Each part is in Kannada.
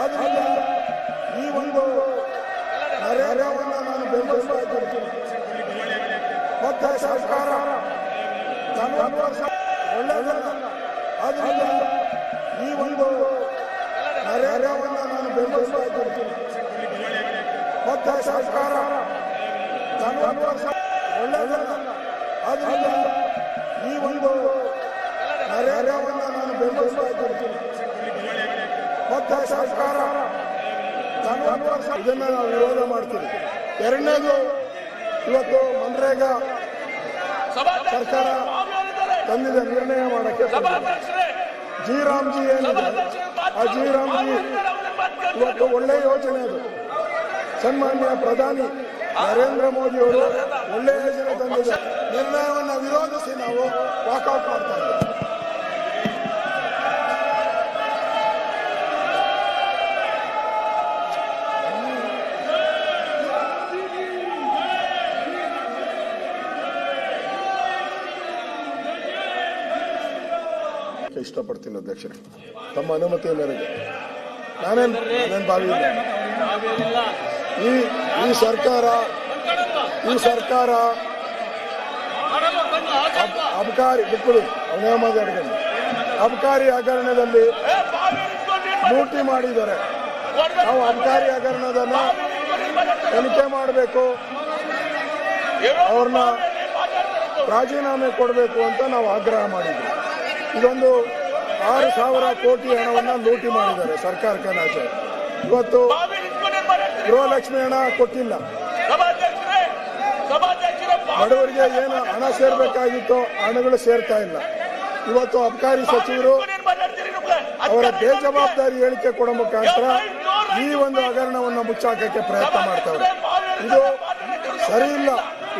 ಆದ್ರಿಂದ ಈ ಒಂದು ನರೇಗಾವನ್ನು ನಾನು ಬೆಂಬಲಿಸ್ತಾ ಇದ್ದೀನಿ. ಮತ್ತೆ ಸರ್ಕಾರ 40 ವರ್ಷ ಒಳ್ಳೆಯದಲ್ಲ. ಆದ್ರಿಂದ ಈ ಒಂದು ನರೇಗಾವನ್ನು ನಾನು ಬೆಂಬಲಿಸ್ತಾ ಇದ್ದೀನಿ. ಮತ್ತೆ ಸರ್ಕಾರ 40 ವರ್ಷ ಒಳ್ಳೆಯದಲ್ಲ. ಆದ್ರಿಂದ ಈ ಒಂದು ನರೇಗಾವನ್ನು ನಾನು ಬೆಂಬಲಿಸ್ತಾ ಇದ್ದೀನಿ. ಮತ್ತೆ ಸರ್ಕಾರ 40 ವರ್ಷ ಇದನ್ನ ನಾವು ವಿರೋಧ ಮಾಡ್ತೀವಿ. ಎರಡನೇದು, ಇವತ್ತು ಮನ್ರೇಗಾ ಸರ್ಕಾರ ತಂದಿದೆ ನಿರ್ಣಯ ಮಾಡಕ್ಕೆ. ಜಿ ರಾಮ್ಜಿ ಏನಿದೆ, ಆ ಜಿ ರಾಮ್ಜಿ ಇವತ್ತು ಒಳ್ಳೆಯ ಯೋಜನೆ. ಅದು ಸನ್ಮಾನ್ಯ ಪ್ರಧಾನಿ ನರೇಂದ್ರ ಮೋದಿ ಅವರು ಒಳ್ಳೆಯ ಯೋಜನೆ ತಂದಿದೆ. ನಿರ್ಣಯವನ್ನು ವಿರೋಧಿಸಿ ನಾವು ವಾಕೌಟ್ ಮಾಡ್ತಾ ಇದ್ದೇವೆ. ಇಷ್ಟಪಡ್ತೀನಿ ಅಧ್ಯಕ್ಷರೇ, ತಮ್ಮ ಅನುಮತಿಯ ಮೇರೆಗೆ. ನಾನೇನು ಭಾವಿ ಈ ಸರ್ಕಾರ ಅಬಕಾರಿ ಬಿಟ್ಬಿಡಿ, ಅವನೇ ಮಾತಾಡ್ಕೊಂಡು ಅಬಕಾರಿ ಹಗರಣದಲ್ಲಿ ಲೂಟಿ ಮಾಡಿದ್ದಾರೆ. ನಾವು ಅಬಕಾರಿ ಹಗರಣದನ್ನ ತನಿಖೆ ಮಾಡಬೇಕು, ಅವ್ರನ್ನ ರಾಜೀನಾಮೆ ಕೊಡಬೇಕು ಅಂತ ನಾವು ಆಗ್ರಹ ಮಾಡಿದ್ವಿ. ಇದೊಂದು 6,000 ಕೋಟಿ ಹಣವನ್ನು ಲೂಟಿ ಮಾಡಿದ್ದಾರೆ ಸರ್ಕಾರ ಖಜಾನೆ. ಇವತ್ತು ಗೃಹಲಕ್ಷ್ಮಿ ಹಣ ಕೊಟ್ಟಿಲ್ಲ. ಬಡವರಿಗೆ ಏನು ಹಣ ಸೇರ್ಬೇಕಾಗಿತ್ತೋ ಹಣಗಳು ಸೇರ್ತಾ ಇಲ್ಲ. ಇವತ್ತು ಅಬಕಾರಿ ಸಚಿವರು ಅವರ ಬೇಜವಾಬ್ದಾರಿ ಹೇಳಿಕೆ ಕೊಡೋ ಮುಖಾಂತರ ಈ ಒಂದು ಹಗರಣವನ್ನು ಮುಚ್ಚಾಕಕ್ಕೆ ಪ್ರಯತ್ನ ಮಾಡ್ತಾರೆ. ಇದು ಸರಿ ಇಲ್ಲ,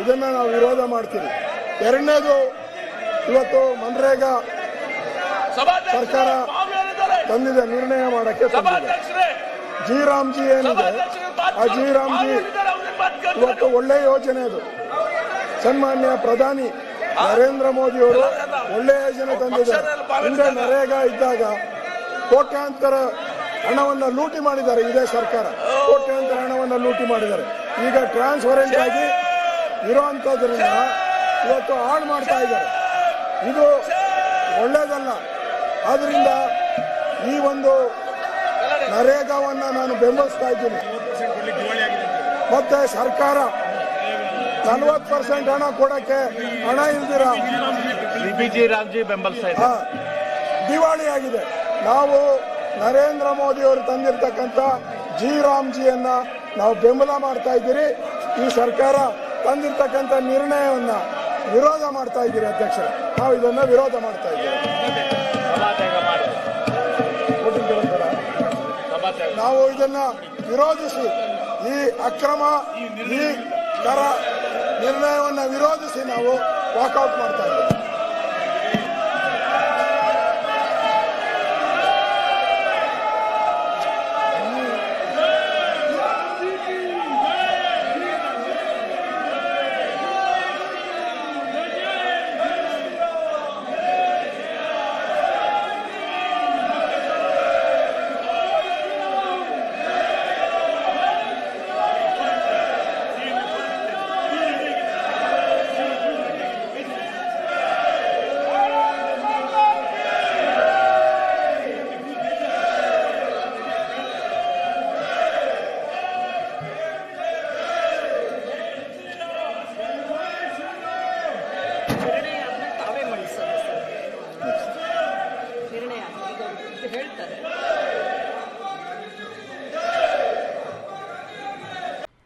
ಇದನ್ನ ನಾವು ವಿರೋಧ ಮಾಡ್ತೀವಿ. ಎರಡನೇದು, ಇವತ್ತು ಮನ್ರೇಗಾ ಸರ್ಕಾರ ತಂದಿದೆ ನಿರ್ಣಯ ಮಾಡಕ್ಕೆ. ಜಿ ರಾಮ್ಜಿ ಏನಿದೆ, ಆ ಜಿ ರಾಮ್ಜಿ ಇವತ್ತು ಒಳ್ಳೆಯ ಯೋಜನೆ. ಅದು ಸನ್ಮಾನ್ಯ ಪ್ರಧಾನಿ ನರೇಂದ್ರ ಮೋದಿ ಅವರು ಒಳ್ಳೆಯ ಯೋಜನೆ ತಂದಿದೆ. ಹಿಂದೆ ನರೇಗಾ ಇದ್ದಾಗ ಕೋಟ್ಯಾಂತರ ಹಣವನ್ನು ಲೂಟಿ ಮಾಡಿದ್ದಾರೆ ಇದೇ ಸರ್ಕಾರ. ಕೋಟ್ಯಾಂತರ ಹಣವನ್ನು ಲೂಟಿ ಮಾಡಿದ್ದಾರೆ. ಈಗ ಟ್ರಾನ್ಸ್ಪರೆಂಟ್ ಆಗಿ ಇರುವಂತದ್ರಿಂದ ಇವತ್ತು ಹಾಳು ಮಾಡ್ತಾ ಇದ್ದಾರೆ. ಇದು ಒಳ್ಳೆಯದಲ್ಲ. ಆದ್ರಿಂದ ಈ ಒಂದು ನರೇಗಾವನ್ನ ನಾನು ಬೆಂಬಲಿಸ್ತಾ ಇದ್ದೀನಿ. ಮತ್ತೆ ಸರ್ಕಾರ 40% ಹಣ ಕೊಡಕ್ಕೆ ಹಣ ಇಲ್ದಿರ ದಿವಾಳಿ ಆಗಿದೆ. ನಾವು ನರೇಂದ್ರ ಮೋದಿ ಅವರು ತಂದಿರತಕ್ಕಂಥ ಜಿ ರಾಮ್ಜಿಯನ್ನ ನಾವು ಬೆಂಬಲ ಮಾಡ್ತಾ ಇದ್ದೀರಿ. ಈ ಸರ್ಕಾರ ತಂದಿರತಕ್ಕಂಥ ನಿರ್ಣಯವನ್ನ ವಿರೋಧ ಮಾಡ್ತಾ ಇದ್ದೀರಿ ಅಧ್ಯಕ್ಷರೇ. ನಾವು ಇದನ್ನ ವಿರೋಧ ಮಾಡ್ತಾ ಇದ್ದೀವಿ. ನಾವು ಇದನ್ನ ವಿರೋಧಿಸಿ ಈ ಅಕ್ರಮ ಈ ತರ ನಿರ್ಣಯವನ್ನು ವಿರೋಧಿಸಿ ನಾವು ವಾಕೌಟ್ ಮಾಡ್ತಾ ಇದ್ದೀವಿ.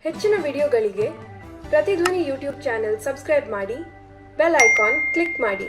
ಹೆಚ್ಚಿನ ವಿಡಿಯೋಗಳಿಗೆ ಪ್ರತಿಧ್ವನಿ ಯೂಟ್ಯೂಬ್ ಚಾನೆಲ್ ಸಬ್ಸ್ಕ್ರೈಬ್ ಮಾಡಿ, ಬೆಲ್ ಐಕಾನ್ ಕ್ಲಿಕ್ ಮಾಡಿ.